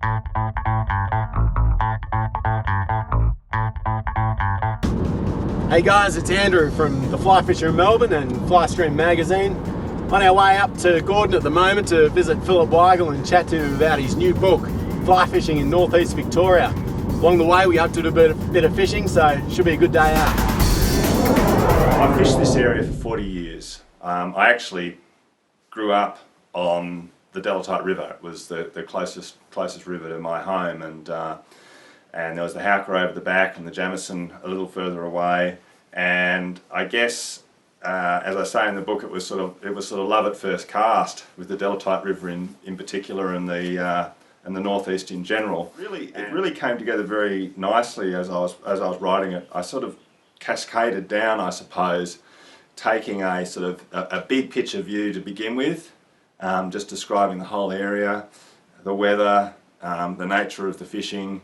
Hey guys, it's Andrew from the Flyfisher in Melbourne and FlyStream magazine. On our way up to Gordon at the moment to visit Philip Weigall and chat to him about his new book, Flyfishing in North-east Victoria. Along the way we hope to do a bit of fishing, so it should be a good day out. I've fished this area for 40 years. I actually grew up on the Delatite River. It was the closest river to my home, and there was the Howker over the back and the Jamison a little further away. And I guess, as I say in the book, it was sort of love at first cast with the Delatite River in particular, and the Northeast in general. It really came together very nicely as I was writing it. I sort of cascaded down, I suppose, taking a sort of a big picture view to begin with, just describing the whole area, the weather, the nature of the fishing,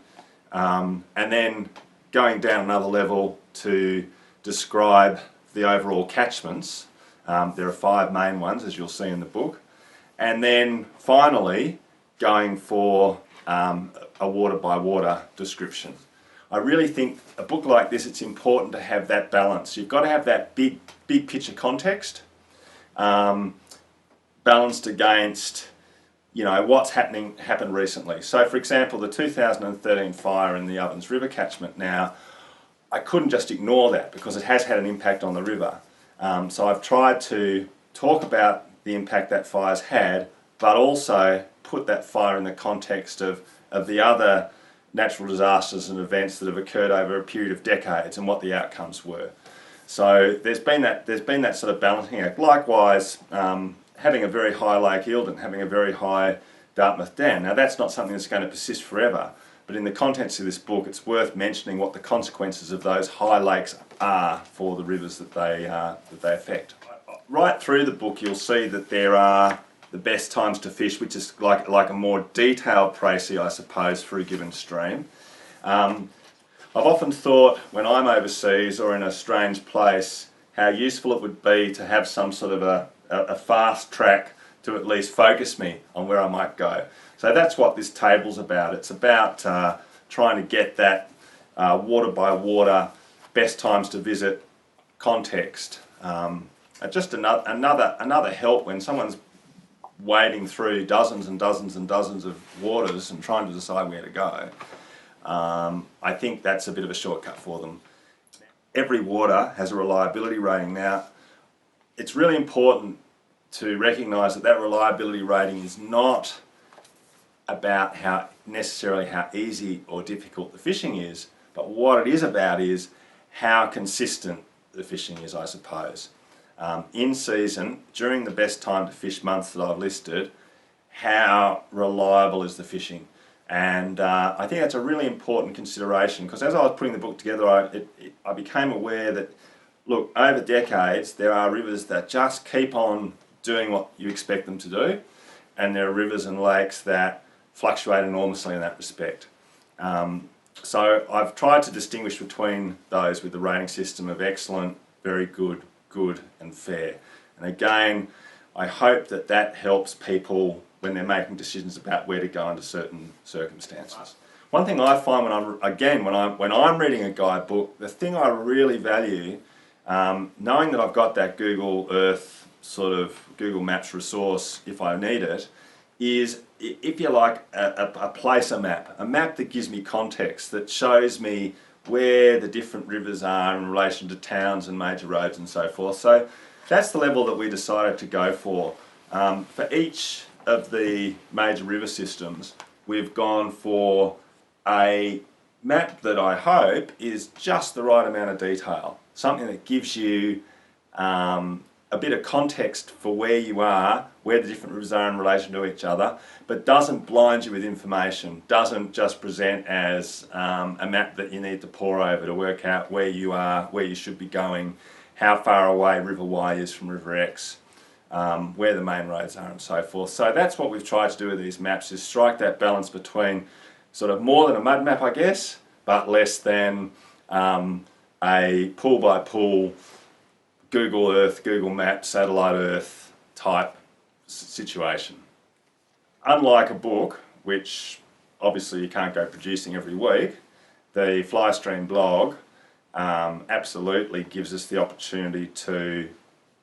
and then going down another level to describe the overall catchments. There are 5 main ones, as you'll see in the book, and then finally going for a water by water description. I really think a book like this, it's important to have that balance. You've got to have that big picture context balanced against, you know, what's happened recently. So for example, the 2013 fire in the Ovens River catchment, now I couldn't just ignore that because it has had an impact on the river. So I've tried to talk about the impact that fire's had, but also put that fire in the context of the other natural disasters and events that have occurred over a period of decades and what the outcomes were. So there's been that sort of balancing act. Likewise, having a very high Lake Eildon, having a very high Dartmouth Dam. Now that's not something that's going to persist forever, but in the context of this book it's worth mentioning what the consequences of those high lakes are for the rivers that they affect. Right through the book you'll see that there are the best times to fish, which is like a more detailed précis, I suppose, for a given stream. I've often thought when I'm overseas or in a strange place how useful it would be to have some sort of a fast track to at least focus me on where I might go. So that's what this table's about. It's about trying to get that water by water, best times to visit context. Just another help when someone's wading through dozens and dozens and dozens of waters and trying to decide where to go. I think that's a bit of a shortcut for them. Every water has a reliability rating. Now, it's really important to recognise that reliability rating is not about necessarily how easy or difficult the fishing is, but what it is about is how consistent the fishing is, I suppose. In season, during the best time to fish months that I've listed, how reliable is the fishing? And I think that's a really important consideration, because as I was putting the book together I became aware that, look, over decades there are rivers that just keep on doing what you expect them to do, and there are rivers and lakes that fluctuate enormously in that respect. So I've tried to distinguish between those with the rating system of excellent, very good, good and fair. And again, I hope that helps people when they're making decisions about where to go under certain circumstances. One thing I find when I'm reading a guidebook, the thing I really value, knowing that I've got that Google Earth sort of Google Maps resource if I need it, is, if you like, a placer map, a map that gives me context, that shows me where the different rivers are in relation to towns and major roads and so forth. So that's the level that we decided to go for. For each of the major river systems, we've gone for a map that I hope is just the right amount of detail. Something that gives you a bit of context for where you are, where the different rivers are in relation to each other, but doesn't blind you with information, doesn't just present as a map that you need to pore over to work out where you are, where you should be going, how far away River Y is from River X, where the main roads are and so forth. So that's what we've tried to do with these maps, is strike that balance between sort of more than a mud map, I guess, but less than a pool by pool Google Earth, Google Maps, Satellite Earth type situation. Unlike a book, which obviously you can't go producing every week, the FlyStream blog absolutely gives us the opportunity to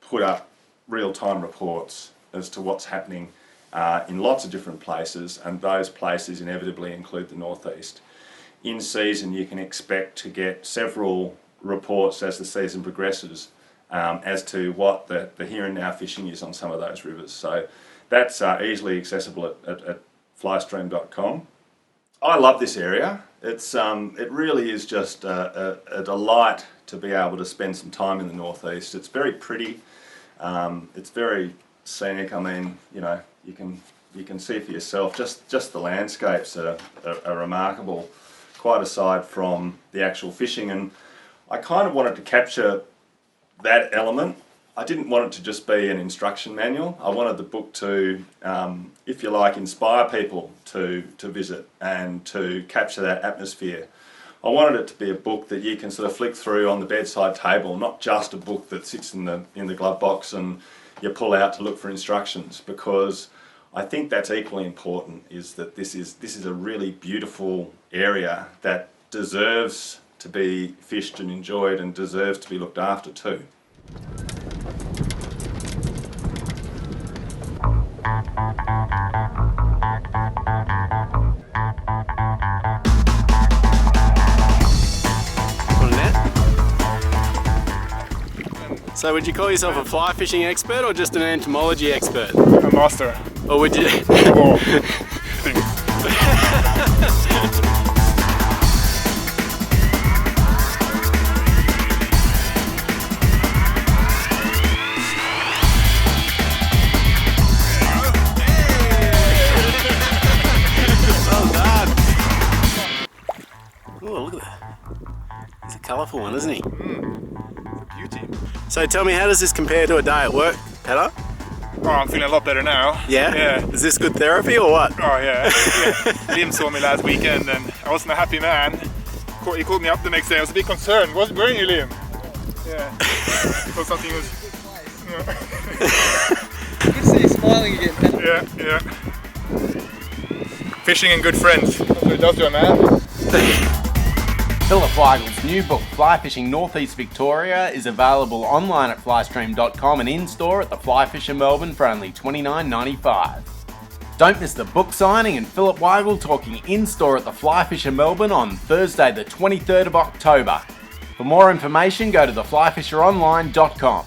put up real-time reports as to what's happening in lots of different places, and those places inevitably include the northeast. In season you can expect to get several reports as the season progresses as to what the here and now fishing is on some of those rivers. So that's easily accessible at flystream.com. I love this area. It really is just a delight to be able to spend some time in the northeast. It's very pretty. It's very scenic. I mean, you know, you can see for yourself. Just the landscapes are remarkable, quite aside from the actual fishing. And I kind of wanted to capture that element. I didn't want it to just be an instruction manual. I wanted the book to, if you like, inspire people to visit and to capture that atmosphere. I wanted it to be a book that you can sort of flick through on the bedside table, not just a book that sits in the glove box and you pull out to look for instructions, because I think that's equally important, is that this is a really beautiful area that deserves to be fished and enjoyed and deserves to be looked after too. So would you call yourself a fly fishing expert or just an entomology expert? A master. Or would you? Or things. Well done. Oh, look at that. He's a colourful one, isn't he? Beauty. So tell me, how does this compare to a day at work, Petter? Oh, I'm feeling a lot better now. Yeah? Yeah. Is this good therapy or what? Oh yeah. Liam saw me last weekend and I wasn't a happy man. He called me up the next day. I was a bit concerned. Weren't you, Liam? Yeah. Thought something was. Good to see you smiling again, Petter. Yeah. Fishing and good friends. That's what it does to a man. Philip Weigall's new book, Flyfishing North-east Victoria, is available online at flystream.com and in-store at the Flyfisher Melbourne for only $29.95. Don't miss the book signing and Philip Weigall talking in-store at the Flyfisher Melbourne on Thursday the 23rd of October. For more information, go to theflyfisheronline.com.